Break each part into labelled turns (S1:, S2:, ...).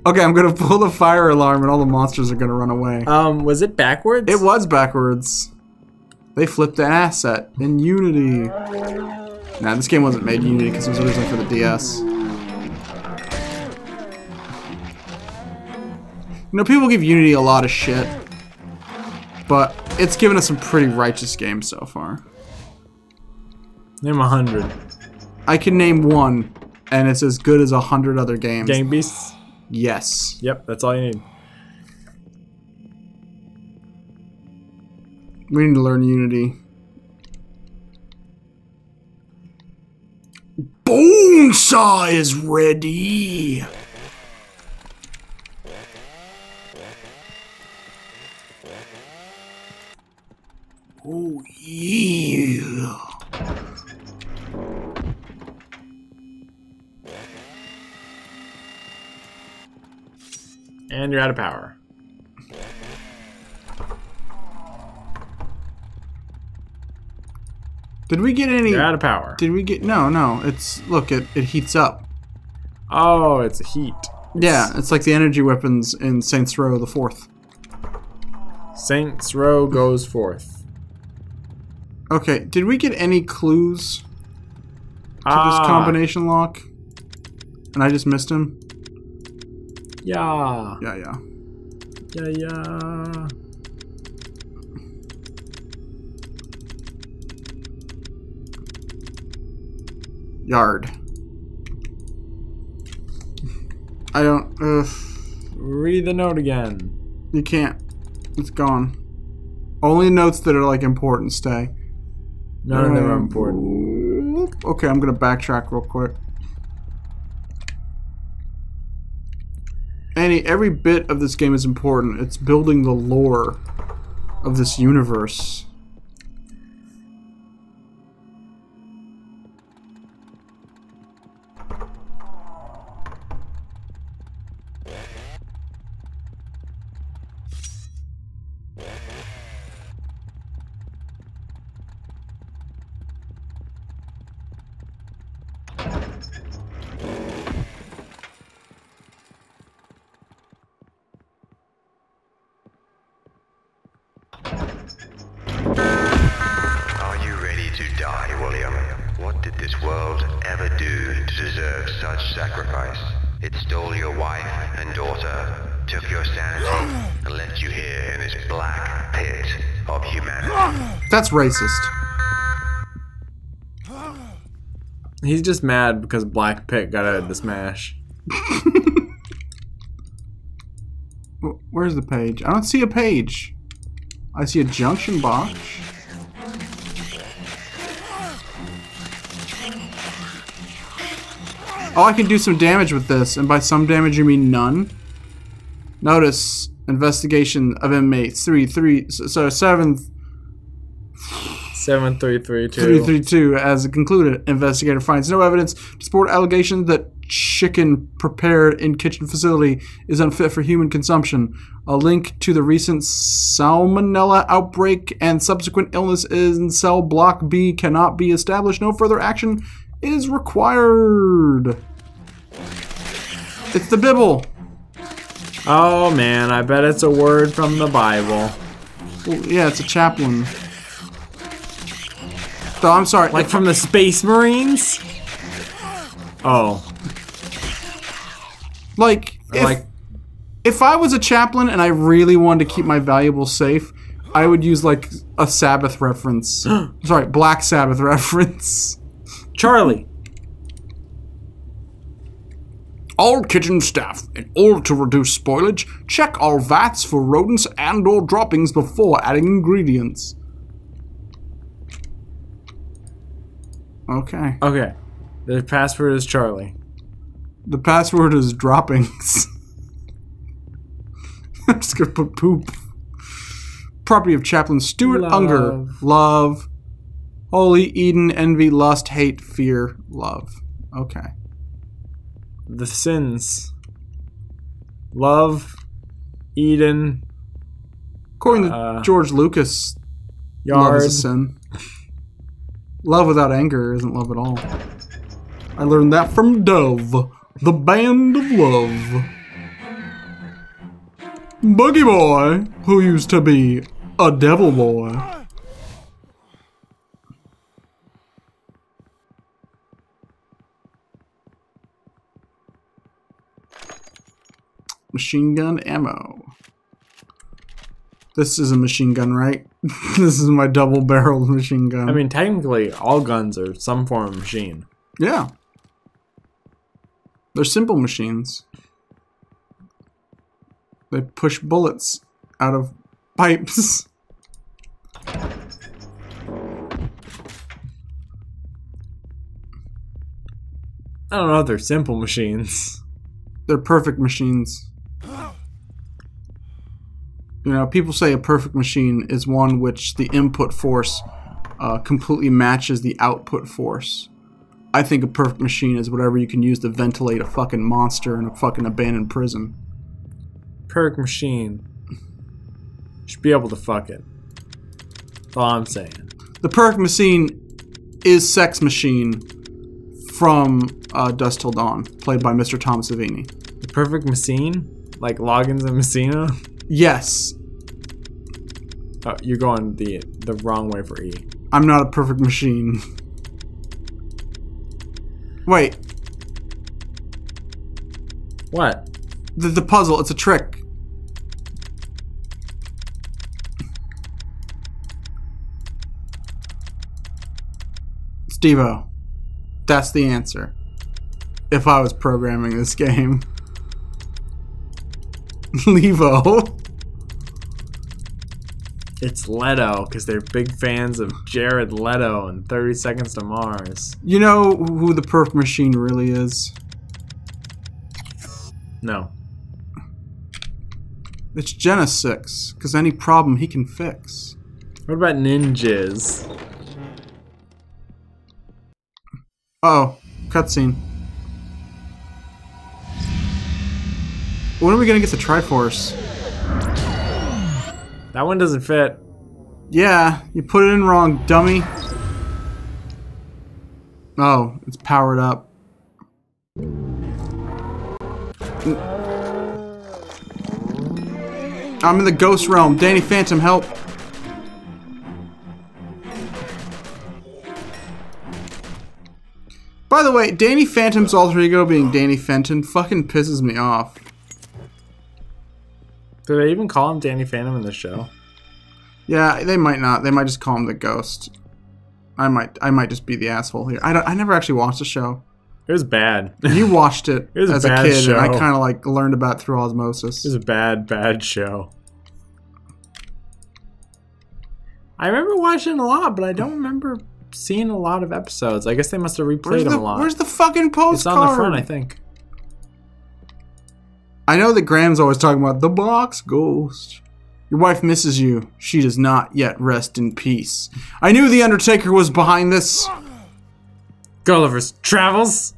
S1: Okay, I'm gonna pull the fire alarm and all the monsters are gonna run away.
S2: Was it backwards?
S1: It was backwards. They flipped an asset in Unity. Nah, this game wasn't made in Unity because it was originally for the DS. You know, people give Unity a lot of shit, but it's given us some pretty righteous games so far.
S2: Name 100.
S1: I can name one, and it's as good as 100 other games.
S2: Gang Beasts?
S1: Yes.
S2: Yep, that's all you need.
S1: We need to learn Unity. Bonesaw is ready! Oh, yeah.
S2: And you're out of power.
S1: Did we get any...
S2: You're out of power.
S1: Did we get... No. It's... Look, it heats up.
S2: Oh, it's a heat.
S1: Yeah, it's like the energy weapons in Saints Row the 4th.
S2: Saints Row goes forth.
S1: Okay, did we get any clues to this combination lock? And I just missed him?
S2: Yeah.
S1: Yeah.
S2: Yeah.
S1: Yard. I don't...
S2: Read the note again.
S1: You can't. It's gone. Only notes that are, like, important stay.
S2: None of them are important.
S1: Okay, I'm gonna backtrack real quick. Every bit of this game is important. It's building the lore of this universe.
S3: Are you ready to die, William? What did this world ever do to deserve such sacrifice? It stole your wife and daughter, took your sanity, and left you here in this black pit of humanity.
S1: That's racist.
S2: He's just mad because Black Pit got out of the smash.
S1: Where's the page? I don't see a page. I see a junction box. Oh, I can do some damage with this, and by some damage you mean none. Notice investigation of inmates
S2: 7332.
S1: 332 as concluded. Investigator finds no evidence to support allegation that chicken prepared in kitchen facility is unfit for human consumption. A link to the recent salmonella outbreak and subsequent illness in cell block B cannot be established. No further action is required. It's the Bible.
S2: Oh man, I bet it's a word from the Bible.
S1: Well, yeah, it's a chaplain. So I'm sorry.
S2: Like from the Space Marines? Oh.
S1: Like, if I was a chaplain and I really wanted to keep my valuables safe, I would use like a Sabbath reference. Sorry, Black Sabbath reference.
S2: Charlie.
S1: All kitchen staff, in order to reduce spoilage, check all vats for rodents and or droppings before adding ingredients. Okay.
S2: Okay. The password is Charlie.
S1: The password is droppings. I'm just gonna put poop. Property of Chaplain Stuart Unger. Love. Holy Eden, envy, lust, hate, fear, love. Okay.
S2: The sins. Love. Eden.
S1: According to George Lucas, love
S2: Yard.
S1: is a sin. Love without anger isn't love at all. I learned that from Dove, the band of love. Boogie boy, who used to be a devil boy. Machine gun ammo. This is a machine gun, right? This is my double-barreled machine gun.
S2: I mean, technically, all guns are some form of machine.
S1: Yeah. They're simple machines. They push bullets out of pipes.
S2: I don't know if they're simple machines.
S1: They're perfect machines. You know, people say a perfect machine is one which the input force completely matches the output force. I think a perfect machine is whatever you can use to ventilate a fucking monster in a fucking abandoned prison.
S2: Perfect machine. Should be able to fuck it. That's all I'm saying.
S1: The perfect machine is Sex Machine from Dusk Till Dawn, played by Mr. Thomas Savini.
S2: The perfect machine? Like Loggins and Messina?
S1: Yes.
S2: Oh, you're going the wrong way for E.
S1: I'm not a perfect machine. Wait.
S2: What?
S1: The puzzle, it's a trick. Steve-O. That's the answer. If I was programming this game. Levo.
S2: It's Leto, because they're big fans of Jared Leto and 30 Seconds to Mars.
S1: You know who the perfect machine really is?
S2: No.
S1: It's Genesis, because any problem he can fix.
S2: What about ninjas?
S1: Uh-oh. Cutscene. When are we gonna get the Triforce?
S2: That one doesn't fit.
S1: Yeah, you put it in wrong, dummy. Oh, it's powered up. I'm in the ghost realm. Danny Phantom, help. By the way, Danny Phantom's alter ego being Danny Fenton fucking pisses me off.
S2: Do they even call him Danny Phantom in the show?
S1: Yeah, they might not. They might just call him the Ghost. I might just be the asshole here. I never actually watched the show.
S2: It was bad.
S1: You watched it,
S2: It was
S1: as
S2: a
S1: a
S2: bad
S1: kid,
S2: show.
S1: and I kind of like learned about it through osmosis.
S2: It was a bad show. I remember watching a lot, but I don't remember seeing a lot of episodes. I guess they must have replayed them a lot.
S1: Where's the fucking postcard?
S2: It's on the front, I think.
S1: I know that Graham's always talking about the box ghost. Your wife misses you. She does not yet rest in peace. I knew the Undertaker was behind this.
S2: Gulliver's Travels.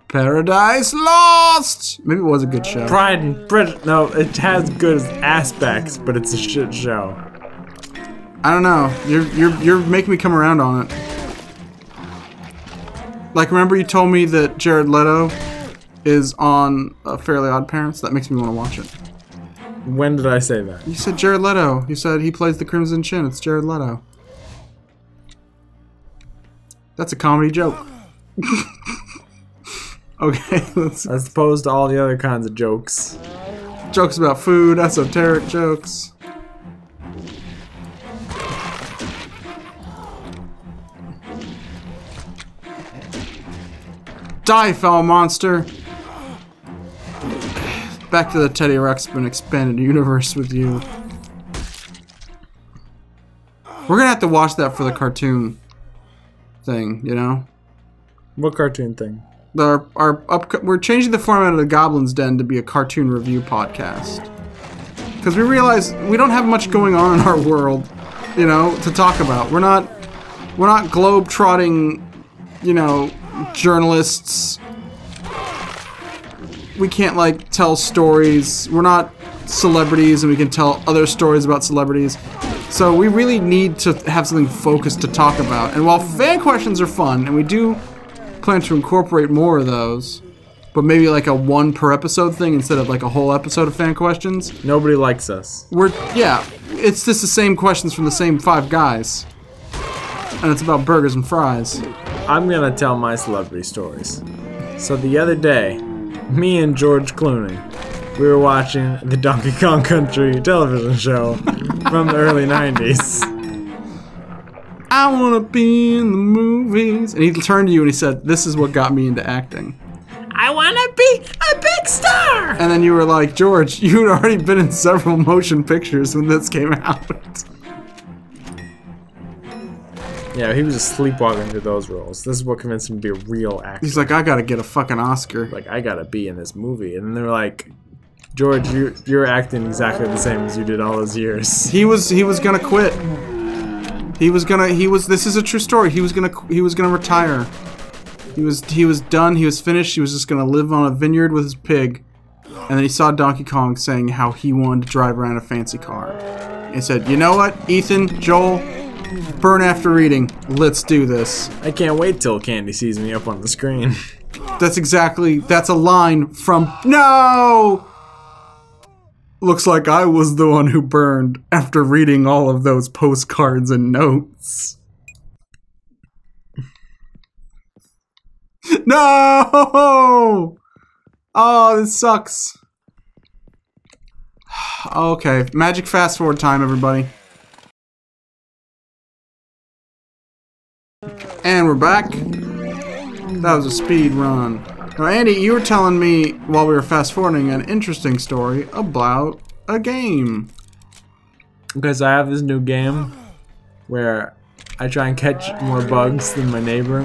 S1: Paradise Lost. Maybe it was a good show.
S2: Pride and Prejudice. No, it has good aspects, but it's a shit show.
S1: I don't know. You're making me come around on it. Like, remember you told me that Jared Leto is on Fairly Odd Parents? That makes me want to watch it.
S2: When did I say that?
S1: You said Jared Leto. You said he plays the Crimson Chin. It's Jared Leto. That's a comedy joke. Okay, let's...
S2: As opposed to all the other kinds of jokes.
S1: Jokes about food, esoteric jokes. Die, foul monster! Back to the Teddy Ruxpin expanded universe with you. We're gonna have to watch that for the cartoon thing, you know?
S2: What cartoon thing?
S1: We're changing the format of the Goblin's Den to be a cartoon review podcast. Because we realize we don't have much going on in our world, you know, to talk about. We're not globe-trotting, you know, journalists. We can't, like, tell stories. We're not celebrities and we can tell other stories about celebrities. So we really need to have something focused to talk about. And while fan questions are fun, and we do plan to incorporate more of those, but maybe like a one per episode thing instead of like a whole episode of fan questions.
S2: Nobody likes us.
S1: It's just the same questions from the same 5 guys. And it's about burgers and fries.
S2: I'm gonna tell my celebrity stories. So the other day, me and George Clooney, we were watching the Donkey Kong Country television show from the early 90s.
S1: I wanna be in the movies. And he turned to you and he said, this is what got me into acting.
S2: I wanna be a big star!
S1: And then you were like, George, you'd already been in several motion pictures when this came out.
S2: Yeah, he was just sleepwalking through those roles. This is what convinced him to be a real actor.
S1: He's like, I gotta get a fucking Oscar.
S2: Like, I gotta be in this movie. And they were like, George, you're acting exactly the same as you did all those years.
S1: He was gonna quit. This is a true story. He was gonna retire. He was done, he was finished, he was just gonna live on a vineyard with his pig. And then he saw Donkey Kong saying how he wanted to drive around a fancy car. And he said, you know what, Ethan, Joel, burn after reading, let's do this.
S2: I can't wait till Candy sees me up on the screen.
S1: That's a line from, no! Looks like I was the one who burned after reading all of those postcards and notes. No! Oh, this sucks. Okay, magic fast forward time, everybody. And we're back. That was a speed run. Now, Andy, you were telling me while we were fast forwarding an interesting story about a game.
S2: Because I have this new game where I try and catch more bugs than my neighbor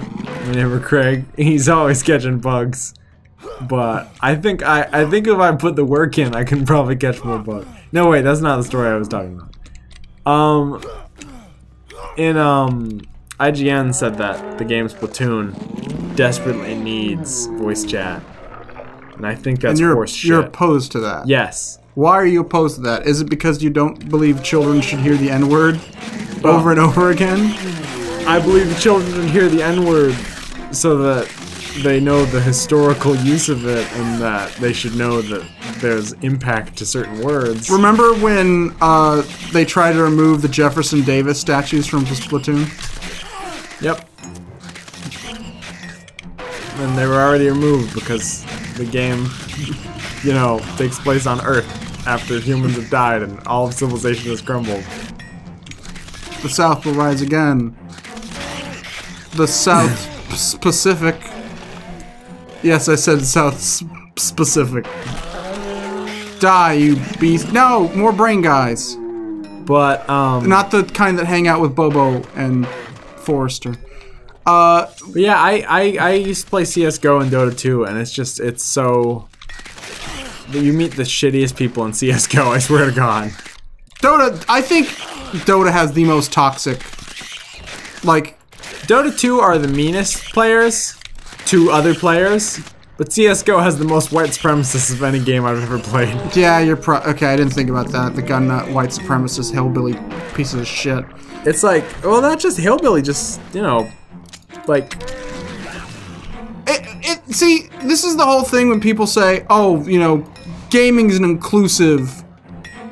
S2: Craig. He's always catching bugs. But I think if I put the work in, I can probably catch more bugs. No, wait, that's not the story I was talking about. IGN said that the game Splatoon desperately needs voice chat. And I think that's horse shit.
S1: You're opposed to that?
S2: Yes.
S1: Why are you opposed to that? Is it because you don't believe children should hear the N-word over and over again?
S2: I believe the children should hear the N-word so that they know the historical use of it and that they should know that there's impact to certain words.
S1: Remember when they tried to remove the Jefferson Davis statues from Splatoon?
S2: Yep. And they were already removed because the game, you know, takes place on Earth after humans have died and all of civilization has crumbled.
S1: The South will rise again. The South Pacific. Yes, I said South Pacific. Die, you beast. No, more brain guys.
S2: But,
S1: not the kind that hang out with Bobo and Forrester.
S2: But yeah, I used to play CSGO and Dota 2, and it's so... You meet the shittiest people in CSGO, I swear to God.
S1: Dota, I think Dota has the most toxic... Like...
S2: Dota 2 are the meanest players to other players, but CSGO has the most white supremacists of any game I've ever played.
S1: Yeah, okay, I didn't think about that. The gun nut, white supremacist, hillbilly pieces of shit.
S2: It's like, well, not just hillbilly, just, you know, like...
S1: See, this is the whole thing when people say, oh, you know, gaming is an inclusive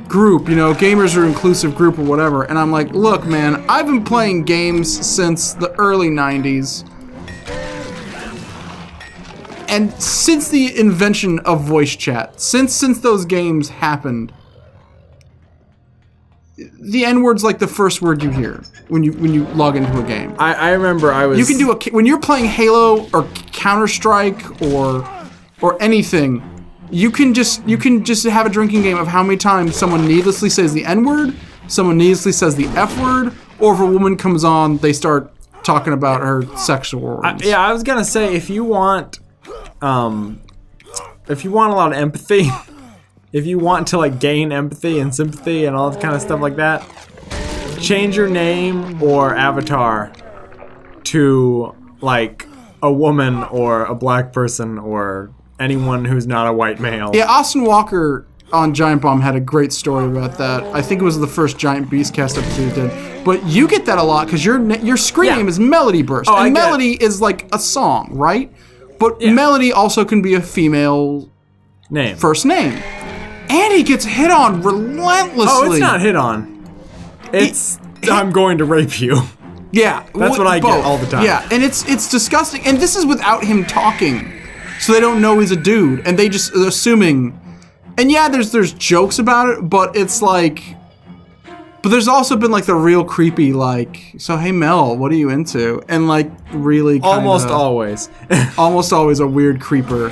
S1: group, you know, gamers are an inclusive group or whatever, and I'm like, look, man, I've been playing games since the early 90s. And since the invention of voice chat, since those games happened, the N-word's like the first word you hear when you log into a game.
S2: I remember I was...
S1: You can do when you're playing Halo or Counter-Strike or anything, you can just have a drinking game of how many times someone needlessly says the N-word, someone needlessly says the F-word, or if a woman comes on, they start talking about her sexual organs.
S2: Yeah, I was gonna say, if you want a lot of empathy, if you want to like gain empathy and sympathy and all that kind of stuff like that, change your name or avatar to like a woman or a black person or anyone who's not a white male.
S1: Yeah, Austin Walker on Giant Bomb had a great story about that. I think it was the first Giant Beastcast episode he did. But you get that a lot because your screen name is Melody Burst. And Melody is like a song, right? But Melody also can be a female
S2: name.
S1: first name. And he gets hit on relentlessly.
S2: Oh, it's not hit on. It's I'm going to rape you.
S1: Yeah.
S2: That's what I get all the time.
S1: Yeah, and it's disgusting. And this is without him talking. So they don't know he's a dude. And they just assuming. And yeah, there's jokes about it, but it's like... But there's also been like the real creepy like, so hey Mel, what are you into? And like really kinda,
S2: almost always.
S1: almost always a weird creeper.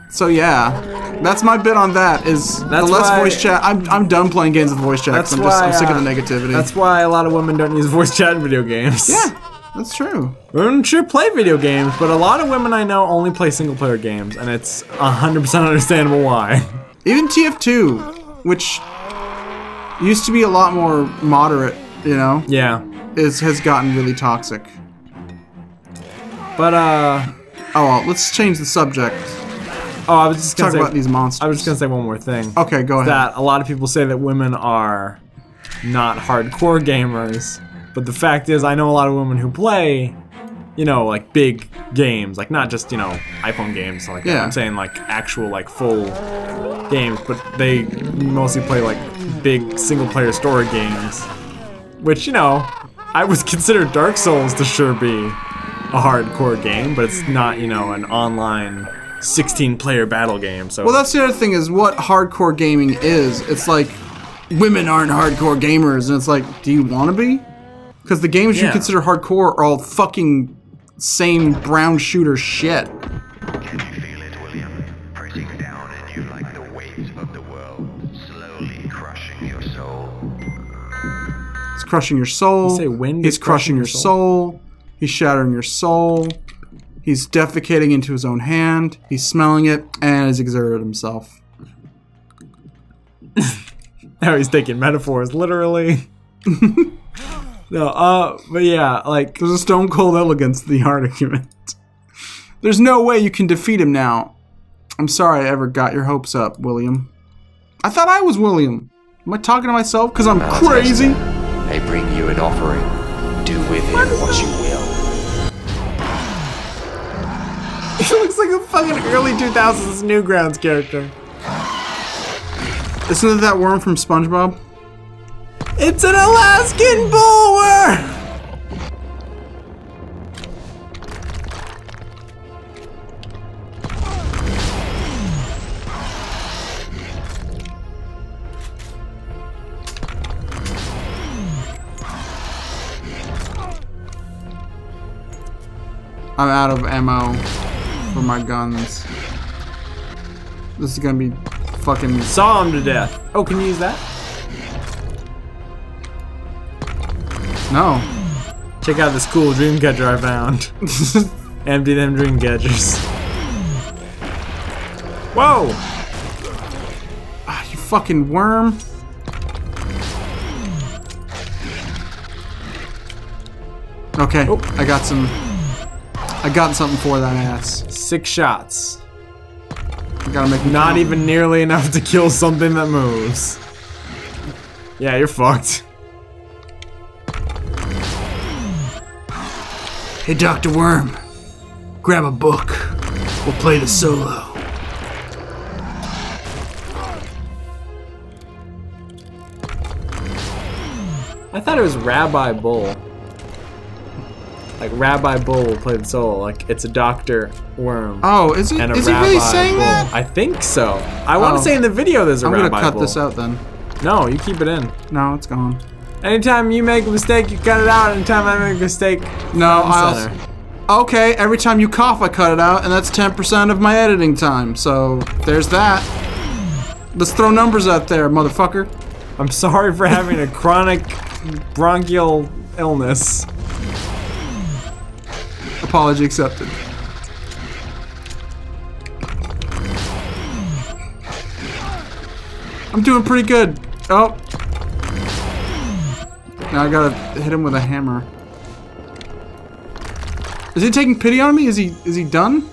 S1: So yeah, that's my bit on that. Is the less voice chat. I'm done playing games with voice chat.
S2: That's
S1: I'm
S2: why,
S1: sick of the negativity.
S2: That's why a lot of women don't use voice chat in video games.
S1: Yeah, that's true.
S2: Women sure play video games, but a lot of women I know only play single player games, and it's 100% understandable why.
S1: Even TF2, which used to be a lot more moderate, you know?
S2: Yeah.
S1: Has gotten really toxic.
S2: But
S1: oh well, let's change the subject.
S2: Oh, I was just gonna
S1: talk about these monsters.
S2: I was just gonna say one more thing.
S1: Okay, go ahead.
S2: That a lot of people say that women are not hardcore gamers, but the fact is, I know a lot of women who play, you know, like big games, like not just, you know, iPhone games like that. I'm saying like actual like full games, but they mostly play like big single-player story games, which, you know, I would consider Dark Souls to sure be a hardcore game, but it's not, you know, an online 16-player battle game. So
S1: well, that's the other thing is what hardcore gaming is. It's like women aren't hardcore gamers, and it's like, do you want to be? Because the games you consider hardcore are all fucking same brown shooter shit.
S3: Can you feel it, William? Pressing down in you like the waves of the world, slowly crushing your soul.
S1: He's crushing your soul.
S2: You say wind
S1: He's
S2: is
S1: crushing your soul. He's shattering your soul. He's defecating into his own hand. He's smelling it, and has exerted himself.
S2: Now he's taking metaphors literally. No, but yeah, like...
S1: There's a stone cold elegance to the argument. There's no way you can defeat him now. I'm sorry I ever got your hopes up, William. I thought I was William. Am I talking to myself because I'm crazy?
S4: I bring you an offering. Do with it what you will.
S2: He looks like a fucking early 2000s Newgrounds character.
S1: Isn't it that worm from SpongeBob?
S2: It's an Alaskan bullworm!
S1: I'm out of ammo for my guns. This is gonna be fucking...
S2: Saw him to death. Oh, can you use that?
S1: No.
S2: Check out this cool dream catcher I found. Empty them dream catchers. Whoa!
S1: Ah, you fucking worm. Okay, I got something for that ass.
S2: 6 shots.
S1: I gotta make
S2: Not even nearly enough to kill something that moves. Yeah, you're fucked.
S1: Hey, Dr. Worm, grab a book. We'll play the solo.
S2: I thought it was Rabbi Bull. Like Rabbi Bull will play the solo. Like it's a Dr. Worm.
S1: Oh, is it?
S2: And
S1: Is he really saying
S2: Bull.
S1: that?
S2: I think so. I want to say in the video there's a
S1: I'm
S2: Rabbi
S1: gonna cut
S2: Bull.
S1: this out then.
S2: No, you keep it in.
S1: No, it's gone.
S2: Anytime you make a mistake, you cut it out. Anytime I make a mistake,
S1: No,
S2: front and center.
S1: Okay, every time you cough, I cut it out, and that's 10% of my editing time. So there's that. Let's throw numbers out there, motherfucker.
S2: I'm sorry for having a chronic bronchial illness.
S1: Apology accepted. I'm doing pretty good. Oh. Now I gotta hit him with a hammer. Is he taking pity on me? Is he done?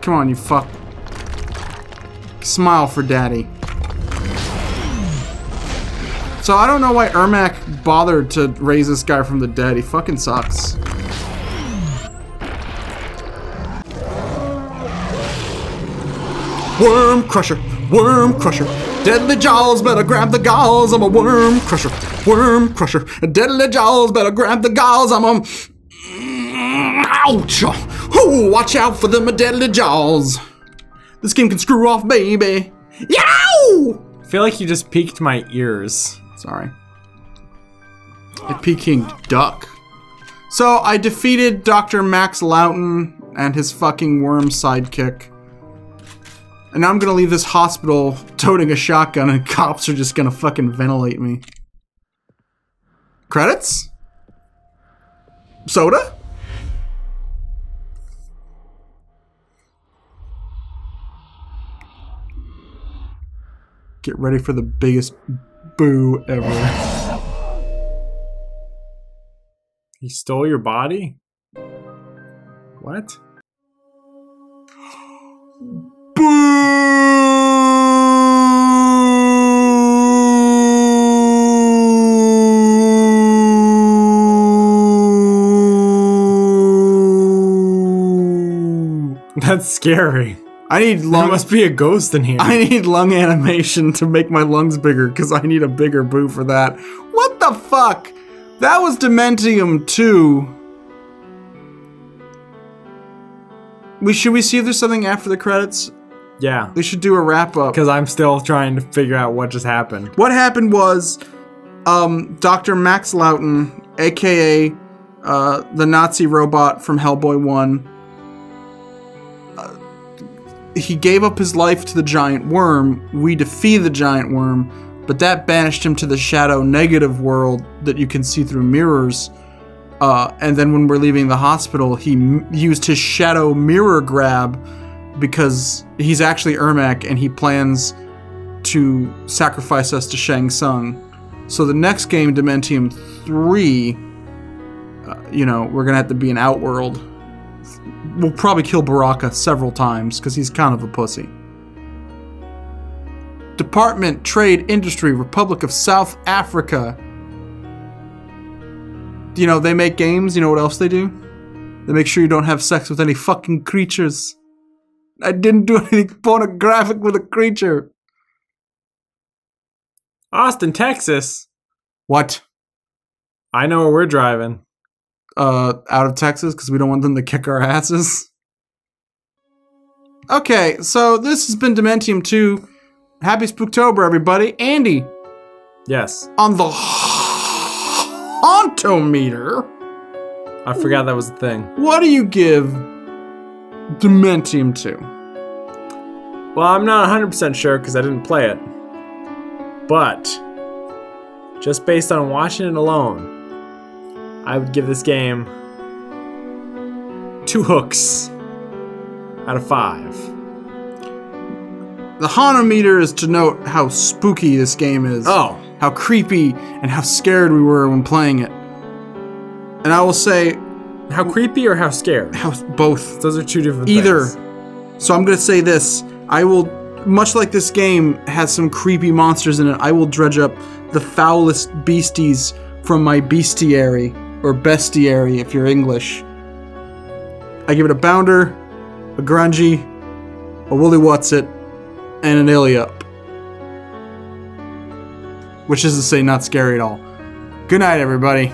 S1: Come on, you fuck. Smile for daddy. So I don't know why Ermac bothered to raise this guy from the dead. He fucking sucks. Worm crusher, worm crusher. Deadly jaws, better grab the galls. I'm a worm crusher, worm crusher. Deadly jaws, better grab the galls. I'm a... Ouch! Oh, watch out for them deadly jaws. This game can screw off, baby. Yow!
S2: I feel like you just piqued my ears.
S1: Sorry. A Peking duck. So I defeated Dr. Max Loughton and his fucking worm sidekick. And now I'm gonna leave this hospital toting a shotgun and cops are just gonna fucking ventilate me. Credits? Soda? Get ready for the biggest boo ever.
S2: He stole your body? What? That's scary.
S1: I need lung.
S2: There must be a ghost in here.
S1: I need lung animation to make my lungs bigger because I need a bigger boo for that. What the fuck? That was Dementium 2. Should we see if there's something after the credits?
S2: Yeah.
S1: They should do a wrap up.
S2: Because I'm still trying to figure out what just happened.
S1: What happened was, Dr. Max Loughton, aka the Nazi robot from Hellboy 1, he gave up his life to the giant worm. We defeated the giant worm, but that banished him to the shadow negative world that you can see through mirrors. And then when we're leaving the hospital, he used his shadow mirror grab because he's actually Ermac and he plans to sacrifice us to Shang Tsung. So the next game, Dementium 3, you know, we're gonna have to be an Outworld. We'll probably kill Baraka several times because he's kind of a pussy. Department, Trade, Industry, Republic of South Africa. You know, they make games. You know what else they do? They make sure you don't have sex with any fucking creatures. I didn't do anything pornographic with a creature.
S2: Austin, Texas.
S1: What?
S2: I know where we're driving.
S1: Out of Texas because we don't want them to kick our asses. Okay, so this has been Dementium 2. Happy Spooktober, everybody. Andy.
S2: Yes.
S1: On the Hauntometer.
S2: I forgot that was a thing.
S1: What do you give Dementium 2?
S2: Well, I'm not 100% sure because I didn't play it. But, just based on watching it alone, I would give this game 2 hooks out of 5.
S1: The Hauntometer is to note how spooky this game is.
S2: Oh.
S1: How creepy and how scared we were when playing it. And I will say...
S2: How creepy or how scared?
S1: Both.
S2: Those are 2 different
S1: Either.
S2: things.
S1: So I'm going to say this. I will, much like this game has some creepy monsters in it, I will dredge up the foulest beasties from my bestiary. Or bestiary if you're English. I give it a Bounder, a Grungy, a Woolly Whatsit, and an Iliup. Which is to say not scary at all. Good night, everybody.